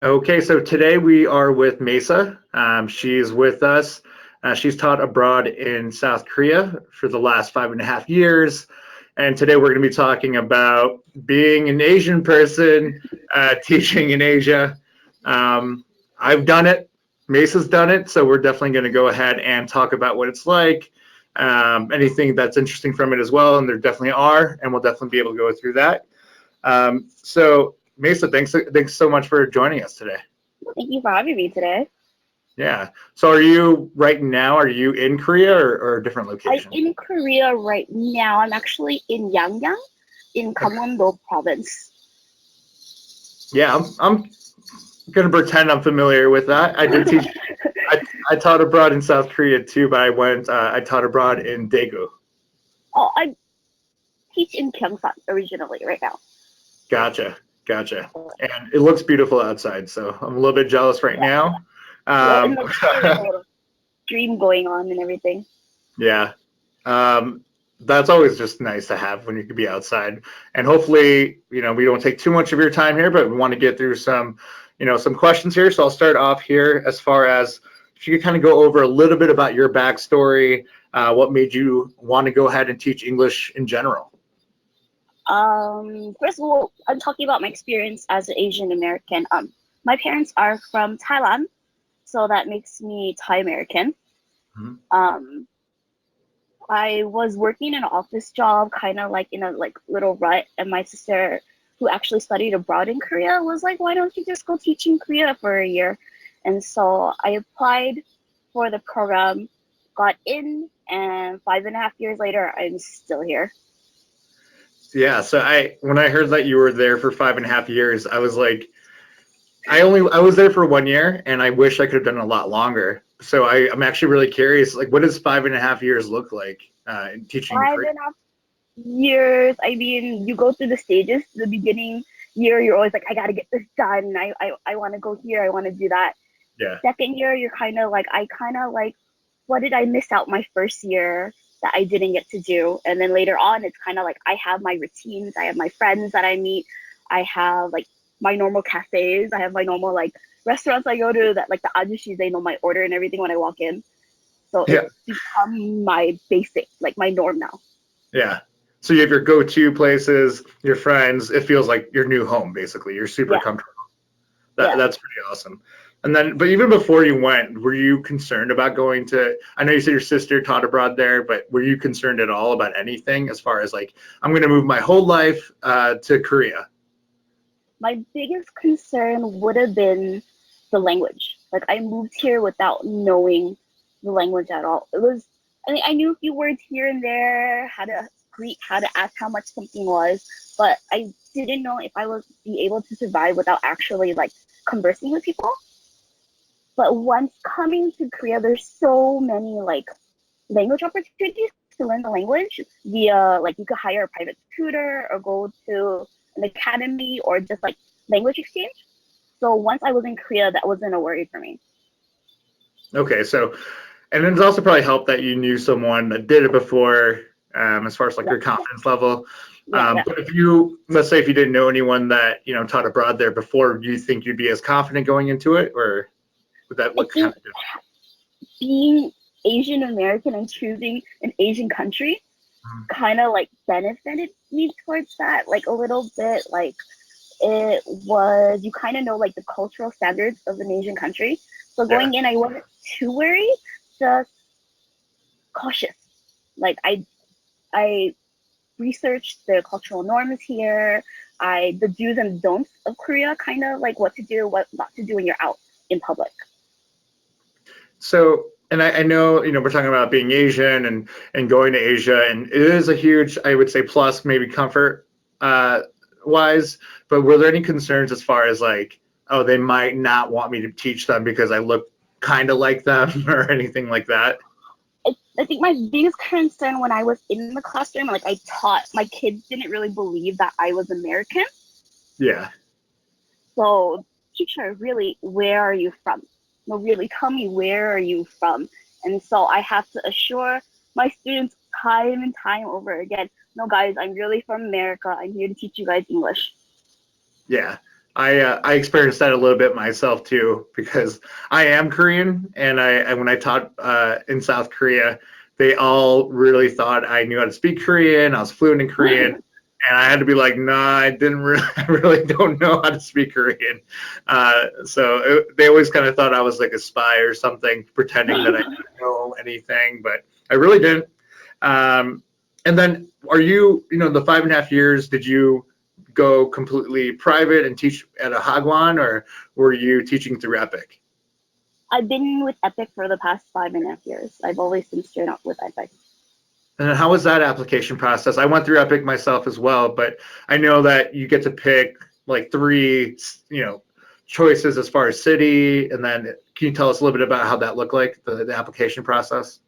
Okay, so today we are with Maysa. She's with us. She's taught abroad in South Korea for the last 5.5 years. And today we're going to be talking about being an Asian person, teaching in Asia. I've done it. Masa's done it. So we're definitely going to go ahead and talk about what it's like, anything that's interesting from it as well. And there definitely are. And we'll definitely be able to go through that. So Maysa, thanks so much for joining us today. Thank you for having me today. Yeah. So are you right now, are you in Korea or a different I'm location? in Korea right now. I'm actually in Yangyang in Gangwon-do province. Yeah, I'm gonna pretend I'm familiar with that. I did teach. I taught abroad in South Korea too, but I taught abroad in Daegu. Oh, I teach in Gyeongsan originally right now. Gotcha, gotcha. And it looks beautiful outside, so I'm a little bit jealous right Yeah, now. yeah, and Um, like there's a little dream going on and everything. yeah. That's always just nice to have when you can be outside. And hopefully, we don't take too much of your time here, but we want to get through some questions here. So I'll start off here as far as if you could kind of go over a little bit about your backstory, what made you want to go ahead and teach English in general? First of all, I'm talking about my experience as an Asian American. My parents are from Thailand, so that makes me Thai American. Mhm. Um, I was working in an office job, kind of like in a like little rut, and my sister, who actually studied abroad in Korea, was like, "Why don't you just go teach in Korea for a year?" And so I applied for the program, got in, and 5.5 years later, I'm still here. Yeah. So when I heard that you were there for 5.5 years, I was like, I was there for 1 year, and I wish I could have done a lot longer. So I'm actually really curious, like, what does 5.5 years look like in teaching in Five Korea? and a half years. I mean, you go through the stages. The beginning year, you're always like, "I gotta get this done. I want to go here. I want to do that." Yeah. Second year, you're kind of like, I kind of like, what did I miss out my first year that I didn't get to do? And then later on, it's kind of like I have my routines, I have my friends that I meet, I have like my normal cafes, I have my normal like restaurants I go to that like the ajushis, they know my order and everything when I walk in. So Yeah. it's become my basic, like my norm now. Yeah. So you have your go-to places, your friends. It feels like your new home, basically. You're super Yeah, comfortable. yeah. That's pretty awesome. And then, but even before you went, were you concerned about going to? I know you said your sister taught abroad there, but were you concerned at all about anything as far as like I'm going to move my whole life to Korea? My biggest concern would have been the language. Like I moved here without knowing the language at all. It was, I mean, I knew a few words here and there, how to greet, how to ask how much something was, but I didn't know if I would be able to survive without actually like conversing with people. But once coming to Korea, there's so many like language opportunities to learn the language via like you could hire a private tutor or go to an academy or just like language exchange. So once I was in Korea, that wasn't a worry for me. Okay, so and it's also probably helped that you knew someone that did it before, as far as like Yeah, your confidence level. yeah, yeah. But if you, let's say, if you didn't know anyone that taught abroad there before, do you think you'd be as confident going into it, or would that I look kind think of different? being Asian American and choosing an Asian country kind of like benefited me towards that, like a little bit. Like it was, you kind of know like the cultural standards of an Asian country. So Yeah, going in, I wasn't too worried, just cautious. Like I researched the cultural norms here, the do's and don'ts of Korea, kind of like what to do, what not to do when you're out in public. so and I know we're talking about being Asian and going to Asia, and it is a huge, I would say, plus maybe comfort uh, wise. But were there any concerns as far as like, oh, they might not want me to teach them because I look kind of like them or anything like that? I think my biggest concern when I was in the classroom, like I taught, my kids didn't really believe that I was American. Yeah, So, teacher, really, where are you from? No, really, tell me where are you from? And so I have to assure my students time and time over again, no, guys, I'm really from America. I'm here to teach you guys English. yeah. I experienced that a little bit myself too, because I am Korean, and when I taught in South Korea, they all really thought I knew how to speak Korean. I was fluent in Korean, and I had to be like, no, I didn't really, I really don't know how to speak Korean. They always kind of thought I was like a spy or something, pretending that I didn't know anything, but I really didn't. And then, the 5.5 years, did you go completely private and teach at a Hagwon, or were you teaching through Epik? I've been with Epik for the past 5.5 years. I've always been straight up with Epik. And how was that application process? I went through Epik myself as well, but I know that you get to pick like three, choices as far as city, and then can you tell us a little bit about how that looked like, the application process?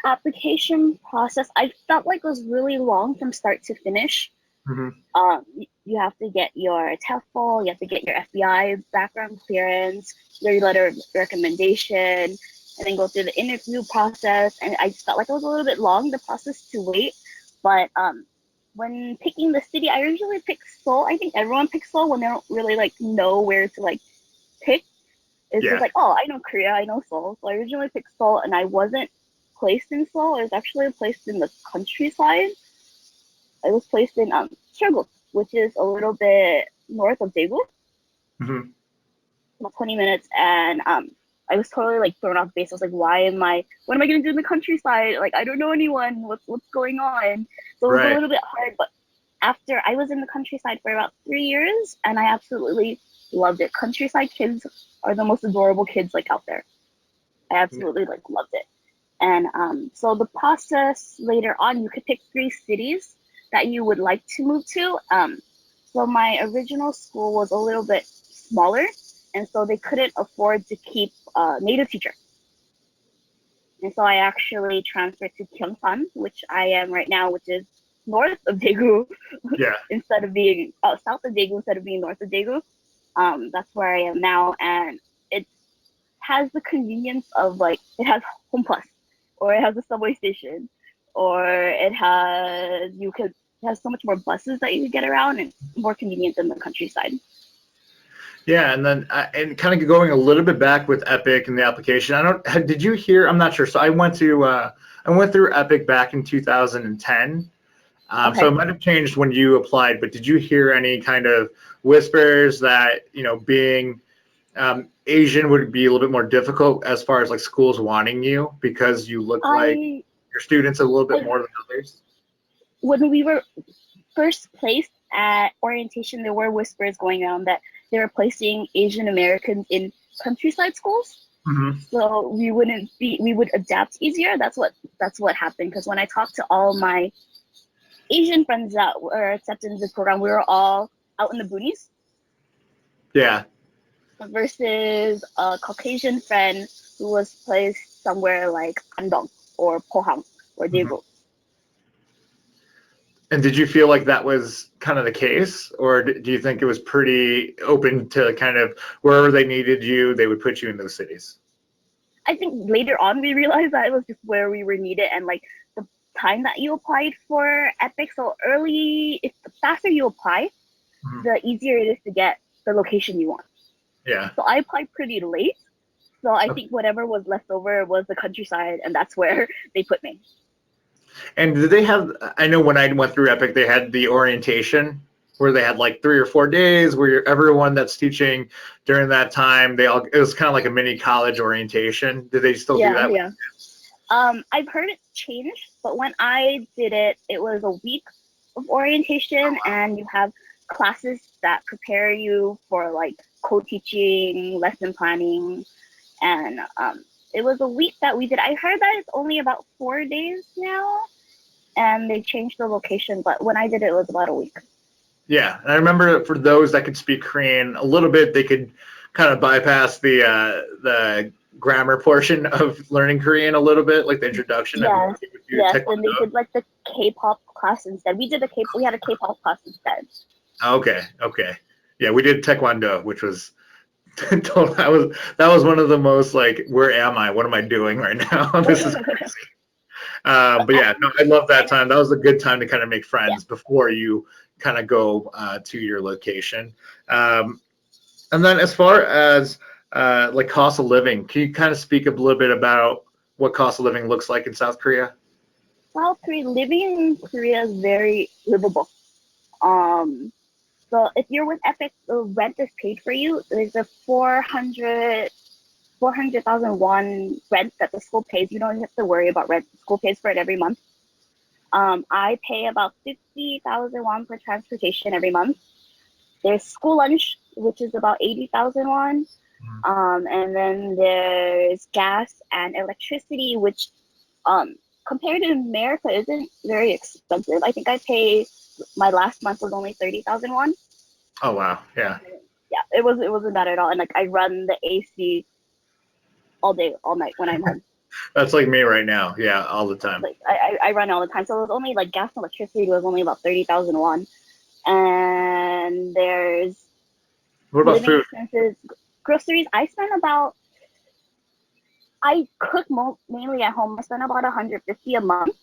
Application process, I felt like was really long from start to finish. Mm-hmm. You have to get your TEFL, you have to get your FBI background clearance, your letter of recommendation, and then go through the interview process. And I just felt like it was a little bit long, the process to wait. But when picking the city, I usually pick Seoul. I think everyone picks Seoul when they don't really like know where to like pick. It's just Yeah. like, oh, I know Korea, I know Seoul. So I originally picked Seoul, and I wasn't placed in Seoul. I was actually placed in the countryside. I was placed in Cheonguk, which is a little bit north of Daegu, Mm-hmm. about 20 minutes, and I was totally like thrown off base. I was like, what am I gonna do in the countryside? Like, I don't know anyone. What's going on? So it was a Right. little bit hard, but after I was in the countryside for about 3 years, and I absolutely loved it. Countryside kids are the most adorable kids like out there. I absolutely like loved it. And so the process later on, you could pick 3 cities that you would like to move to. So my original school was a little bit smaller, and so they couldn't afford to keep a native teacher. And so I actually transferred to Gyeongsan, which I am right now, which is north of Daegu, Yeah. instead of being south of Daegu instead of being north of Daegu. That's where I am now, and it has the convenience of like it has Home Plus, or it has a subway station, or it has so much more buses that you can get around, and more convenient than the countryside. Yeah, and then and kind of going a little bit back with Epic and the application. Did you hear? I'm not sure. So I went through Epic back in 2010. So it Okay. might have changed when you applied, but did you hear any kind of whispers that being Asian would be a little bit more difficult as far as like schools wanting you because you look like I your students a little bit I more than others? When we were first placed at orientation, there were whispers going around that they were placing Asian Americans in countryside schools, Hmm. so we would adapt easier. That's what happened, because when I talked to all my Asian friends that were accepted into the program, we were all out in the boonies, Yeah. versus a Caucasian friend who was placed somewhere like Andong or Pohang or Hmm. Daegu. And did you feel like that was kind of the case, or do you think it was pretty open to kind of wherever they needed you, they would put you in those cities? I think later on we realized that it was just where we were needed, and like the time that you applied for Epic. So early, if the faster you apply, Mhm. the easier it is to get the location you want. Yeah. So I applied pretty late. So I think whatever was left over was the countryside, and that's where they put me. And did they have? I know when I went through Epic, they had the orientation where they had like 3 or 4 days where everyone that's teaching during that time, it was kind of like a mini college orientation. Did they still do Yeah, that? yeah. I've heard it's changed, but when I did it, it was a week of orientation, and you have classes that prepare you for like co-teaching, lesson planning, and it was a week that we did. I heard that it's only about 4 days now, and they changed the location, but when I did it, it was about a week. Yeah, and I remember for those that could speak Korean a little bit, they could kind of bypass the grammar portion of learning Korean a little bit, like the introduction, and Yes, they would do yes, and they Taekwondo. did like the K-pop class instead. We had a K-pop class instead. Okay, okay, yeah, we did Taekwondo, which was that was one of the most like, where am I? What am I doing right now? This is crazy. But But yeah, no, I love that and time. That was a good time to kind of make yeah, friends before you kind of go to your location. And then as far as like cost of living, can you kind of speak a little bit about what cost of living looks like in South Korea? South Korea, living in Korea is very livable. Um, so if you're with Epik, the rent is paid for you. There's a 400,000 won rent that the school pays. You don't have to worry about rent. The school pays for it every month. I pay about 50,000 won for transportation every month. There's school lunch, which is about 80,000 won. And then there's gas and electricity, which compared to America isn't very expensive. I think I pay, my last month was only 30,000 won. Oh wow, yeah. Yeah, it wasn't bad at all. And like I run the AC all day, all night when I'm home. That's like me right now. Yeah, all the time. Like I run all the time. So it was only like gas and electricity was only about 30,000 won. And there's What about living food? expenses, groceries. I cook mainly at home. I spend about 150 a month.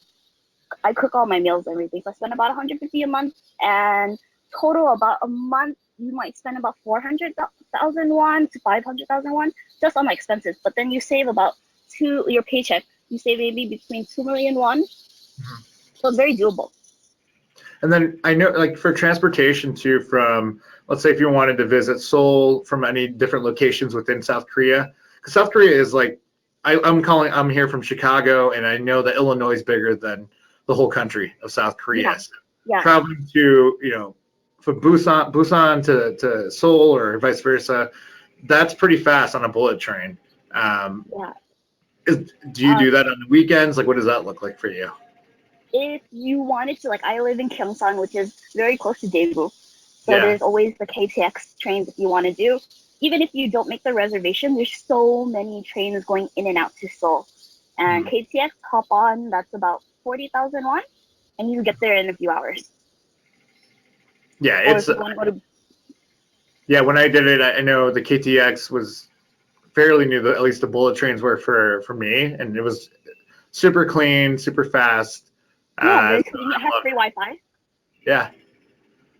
I cook all my meals, everything. So I spend about 150 a month, and total about a month you might spend about 400,000 won to 500,000 won just on my expenses. But then you save about your paycheck. You save maybe between 2 million won. So it's very doable. And then I know, like for transportation too, from let's say if you wanted to visit Seoul from any different locations within South Korea, because South Korea is like, I'm here from Chicago, and I know that Illinois is bigger than the whole country of South Korea. Yeah, So yeah, traveling to, from Busan to Seoul or vice versa, that's pretty fast on a bullet train. Um, yeah. do you do that on the weekends? Like, what does that look like for you? If you wanted to, like I live in Gyeongsang, which is very close to Daegu. So Yeah. there's always the KTX trains if you want to do. Even if you don't make the reservation, there's so many trains going in and out to Seoul. And Mhm. KTX, hop on, that's about 40,000 won, and you get there in a few hours. Yeah, Or it's if you want to go to, yeah. When I did it, I know the KTX was fairly new. At least the bullet trains were for me, and it was super clean, super fast. yeah, very So convenient. It I has love free it. Wi-Fi. Yeah,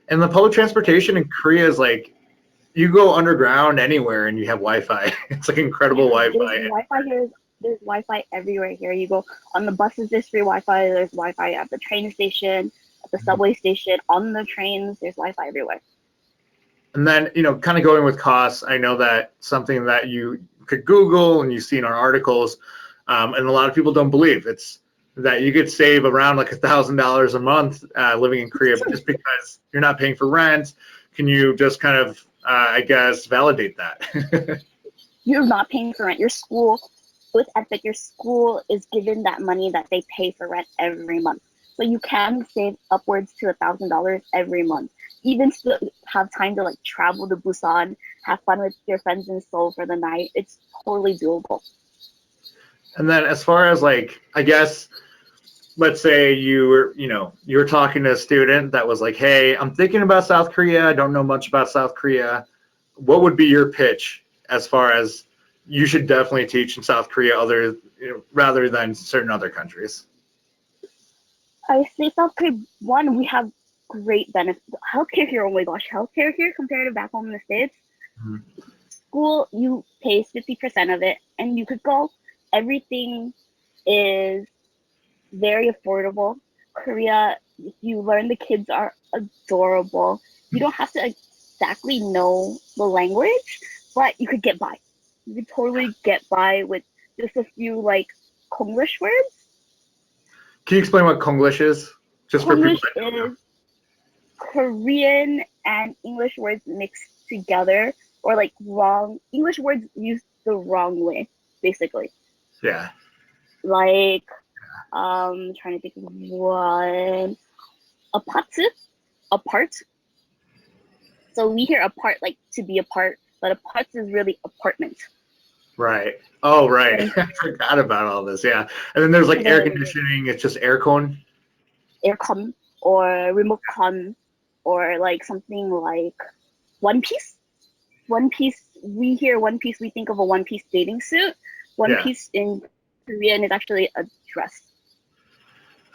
and the public transportation in Korea is like you go underground anywhere and you have Wi-Fi. It's like incredible Yeah, there's Wi-Fi. Wi-Fi here. There's Wi-Fi everywhere here. You go on the buses, there's free Wi-Fi. There's Wi-Fi at the train station, at the subway station, on the trains. There's Wi-Fi everywhere. And then, kind of going with costs, I know that something that you could Google and you see in our articles, and a lot of people don't believe it's that you could save around like $1,000 a month living in Korea, but just because you're not paying for rent, can you just kind of, I guess, validate that? You're not paying for rent. Your school, with Epik, your school is given that money that they pay for rent every month. So you can save upwards to $1,000 every month. Even still have time to like travel to Busan, have fun with your friends in Seoul for the night. It's totally doable. And then as far as like, I guess, let's say you were talking to a student that was like, hey, I'm thinking about South Korea. I don't know much about South Korea. What would be your pitch as far as you should definitely teach in South Korea rather than certain other countries? I say South Korea, one, we have great benefits. Healthcare here, oh my gosh, healthcare here compared to back home in the States. Mhm. School, you pay 50% of it, and you could go. Everything is very affordable. Korea, if you learn, the kids are adorable. You don't have to exactly know the language, but you could get by. You could totally get by with just a few like Konglish words. Can you explain what Konglish is, just for people Konglish that don't know? is Korean and English words mixed together, or like wrong English words used the wrong way, basically. Yeah. Like, trying to think of one. Apart. So we hear apart like to be apart, but apart is really apartment. Right. Oh, right. And I forgot about all this. Yeah. And then there's like air then conditioning. It's just aircon. aircon or remote con or like something like One Piece. One Piece, we hear One Piece, we think of a One Piece bathing suit. One Yeah. Piece in Korean is actually a dress.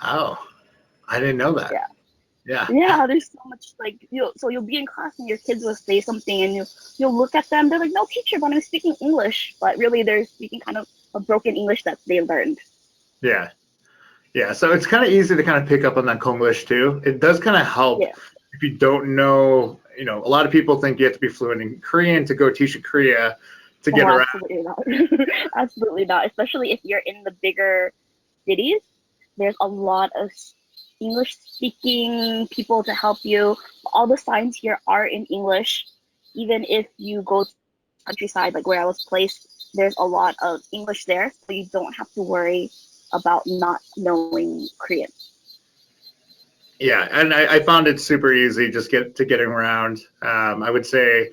Oh, I didn't know that. Yeah. Yeah. Yeah, there's so much like you'll be in class and your kids will say something and you'll look at them. They're like, "No, teacher, but I'm speaking English," but really they're speaking kind of a broken English that they learned. Yeah. Yeah. So it's kind of easy to kind of pick up on that Konglish too. It does kind of help Yeah. if you don't know. A lot of people think you have to be fluent in Korean to go teach in Korea to Oh, get around. absolutely not. Absolutely not. Especially if you're in the bigger cities, there's a lot of English speaking people to help you. All the signs here are in English. Even if you go to the countryside, like where I was placed, there's a lot of English there, so you don't have to worry about not knowing Korean. Yeah, and I found it super easy just getting around. I would say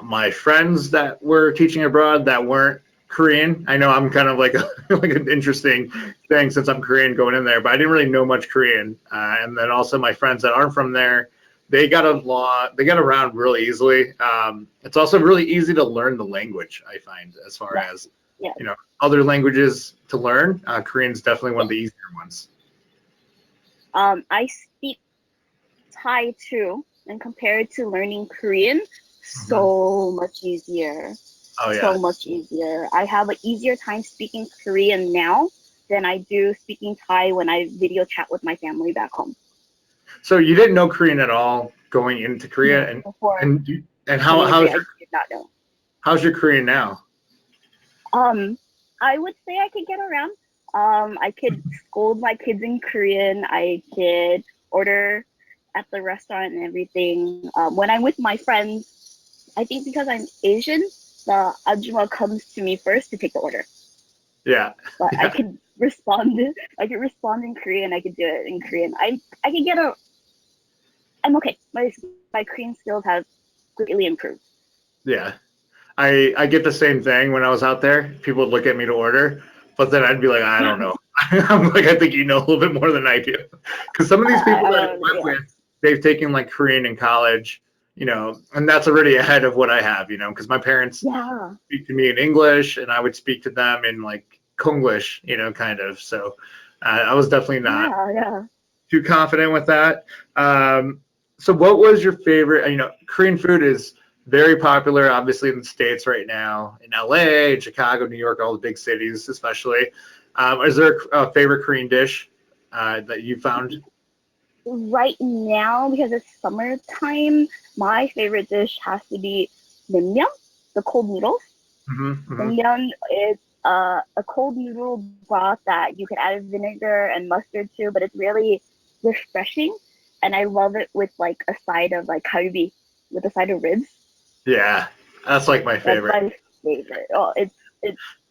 my friends that were teaching abroad that weren't Korean. I know I'm kind of like like an interesting thing since I'm Korean going in there, but I didn't really know much Korean. And then also my friends that aren't from there, they got around really easily. It's also really easy to learn the language. I find as far Yeah, as yeah, other languages to learn. Korean's definitely one yeah. of the easier ones. I speak Thai too, and compared to learning Korean, Hmm. so much easier. Oh yeah. So much easier. I have an easier time speaking Korean now than I do speaking Thai when I video chat with my family back home. So you didn't know Korean at all going into Korea, No, before and and coming to Korea, how's I did not know. how's your Korean now? Um, I would say I could get around. I could scold my kids in Korean. I could order at the restaurant and everything. When I'm with my friends, I think because I'm Asian, the ajuma comes to me first to take the order. Yeah, But I yeah, could respond. I could respond in Korean. I could do it in Korean. I can get a. I'm okay. My Korean skills have greatly improved. yeah. I get the same thing when I was out there. People would look at me to order, but then I'd be like, I don't know. I'm like, I think you know a little bit more than I do, because some of these people that I went Yeah, with, they've taken like Korean in college, and that's already ahead of what I have, because my parents yeah, speak to me in English, and I would speak to them in like Konglish, kind of. So I was definitely not yeah, yeah. too confident with that. So what was your favorite? Korean food is very popular, obviously in the States right now, in LA, Chicago, New York, all the big cities, especially. Is there a favorite Korean dish that you found? Right now, because it's summertime, my favorite dish has to be naengmyeon, the cold noodles. Hmm. Hmm. Naengmyeon is a cold noodle broth that you can add vinegar and mustard to, but it's really refreshing. And I love it with like a side of like kalbi, with a side of ribs. Yeah, that's like my That's favorite. my favorite. Oh, it's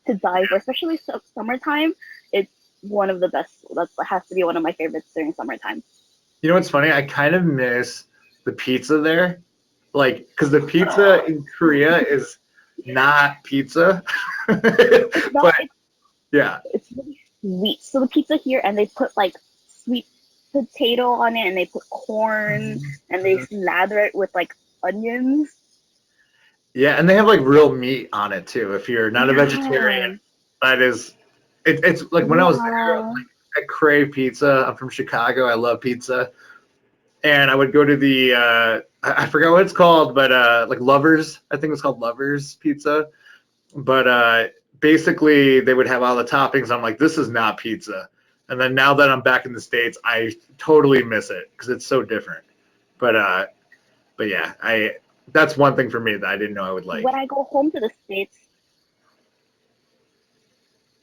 to die for, especially summertime. It's one of the best. That has to be one of my favorites during summertime. You know what's funny? I kind of miss the pizza there, like because the pizza in Korea is not pizza, It's not. but yeah. It's really sweet. So the pizza here, and they put like sweet potato on it, and they put corn, Mhm. and they slather it with like onions. Yeah, and they have like real meat on it too. If you're not a vegetarian, Yeah, that is, it's like when I was there, yeah. I crave pizza. I'm from Chicago. I love pizza, and I would go to the I forgot what it's called, but like Lovers. I think it's called Lovers Pizza. But basically, they would have all the toppings. I'm like, this is not pizza. And then now that I'm back in the States, I totally miss it because it's so different. But yeah, I that's one thing for me that I didn't know I would When like. I go home to the states,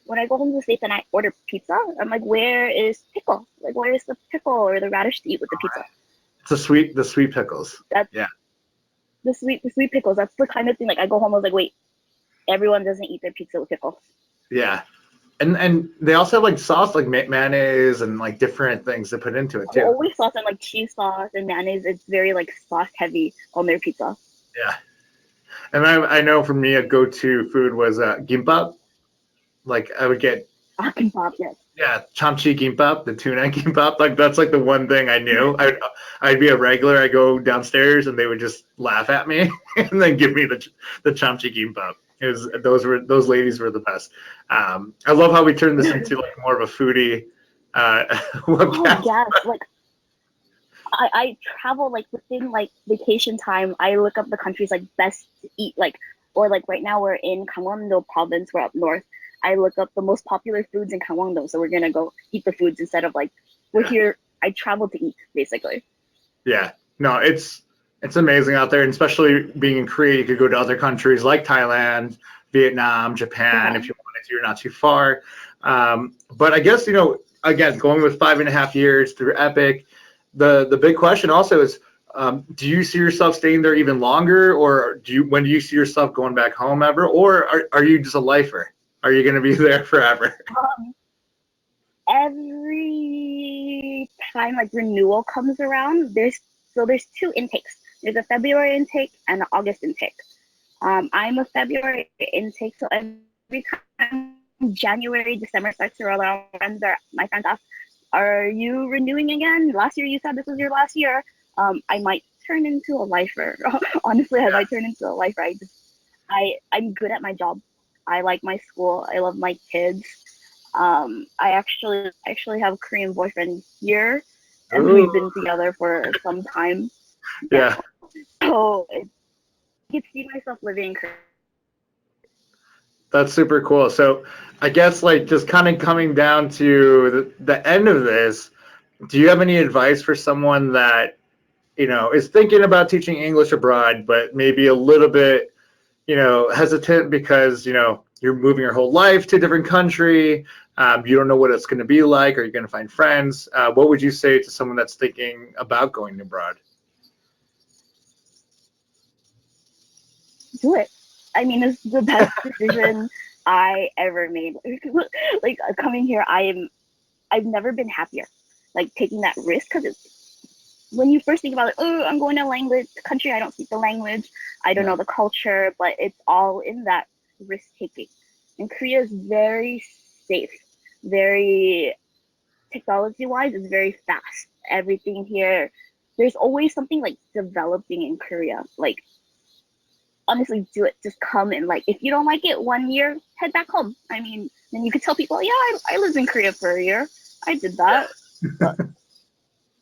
when I go home to the states and I order pizza, I'm like, where is pickle? Like, where is the pickle or the radish to eat with the pizza? It's the sweet pickles. That's Yeah, the sweet pickles. That's the kind of thing. Like, I go home, I was like, wait, everyone doesn't eat their pizza with pickles. yeah, and they also have like sauce, like mayonnaise and like different things to put into it too. Always sauce and like cheese sauce and mayonnaise. It's very like sauce heavy on their pizza. Yeah, and I know for me a go-to food was gimbap. Like I would get Ah, kimbap, yes. yeah chamchi gimbap, the tuna gimbap. Like that's like the one thing I knew. I'd be a regular. I go downstairs and they would just laugh at me and then give me the chamchi gimbap. It was, those ladies were the best. I love how we turned this into like more of a foodie Oh webcast. yes, like I travel like within like vacation time. I look up the countries like best to eat, like, or like right now we're in Gangwon-do province, we're up north. I look up the most popular foods in Gangwon-do, so we're gonna go eat the foods instead of like we're here. I travel to eat basically. Yeah, no, it's amazing out there, and especially being in Korea, you could go to other countries like Thailand, Vietnam, Japan, Yeah. if you wanted to. You're not too far. But I guess, again, going with 5.5 years through Epic, the big question also is, do you see yourself staying there even longer, or when do you see yourself going back home ever, or are you just a lifer? Are you going to be there forever? Um, every time like renewal comes around, there's two intakes. There's a February intake and an August intake. I'm a February intake, so every time January, December starts to roll around, my friends ask, "Are you renewing again? Last year you said this was your last year." I might turn into a lifer. Honestly, I might turn into a lifer. I'm good at my job. I like my school. I love my kids. I actually have a Korean boyfriend here, and we've Ooh, been together for some time. Yeah, yeah. so I could see myself living in Korea. That's super cool. So I guess like just kind of coming down to the end of this, do you have any advice for someone that, is thinking about teaching English abroad, but maybe a little bit, hesitant because, you're moving your whole life to a different country. You don't know what it's going to be like. Are you going to find friends? What would you say to someone that's thinking about going abroad? Do it. I mean, it's the best decision I ever made. Like coming here, I've never been happier. Like taking that risk because it's when you first think about it, oh, I'm going to a language country, I don't speak the language, I don't Yeah. know the culture, but it's all in that risk taking. And Korea is very safe, very technology wise, it's very fast. Everything here, there's always something like developing in Korea. Like honestly, do it. Just come and like, if you don't like it 1 year, head back home. I mean, then you could tell people, yeah, I lived in Korea for a year. I did that. But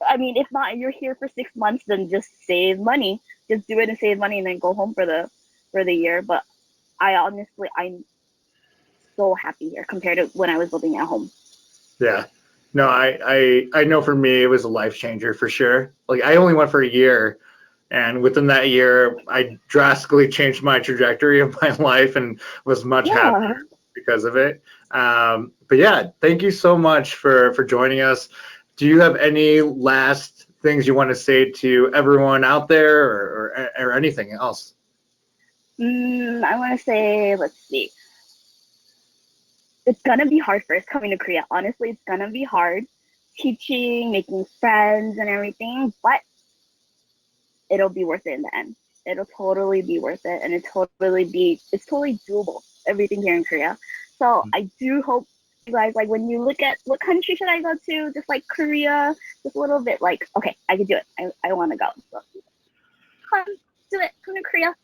I mean, if not, you're here for 6 months, then just save money. Just do it and save money, and then go home for the year. But I'm so happy here compared to when I was living at home. Yeah. No, I know for me it was a life changer for sure. Like I only went for a year, and within that year I drastically changed my trajectory of my life and was much Yeah. happier because of it. But yeah, thank you so much for joining us. Do you have any last things you want to say to everyone out there, or anything else? I want to say, let's see. It's gonna be hard first coming to Korea. Honestly, it's gonna be hard teaching, making friends, and everything. But it'll be worth it in the end. It'll totally be worth it, and it's totally doable. Everything here in Korea. So I do hope you guys like when you look at what country should I go to, just like Korea, just a little bit like, okay, I can do it. I want to go. So come do it. Come to Korea.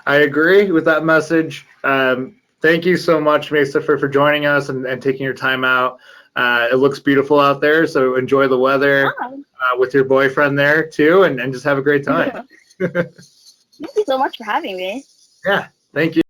I agree with that message. Thank you so much, Maysa, for joining us and taking your time out. It looks beautiful out there, so enjoy the weather Wow. with your boyfriend there too, and just have a great time. Thank you so much for having me. Yeah, thank you.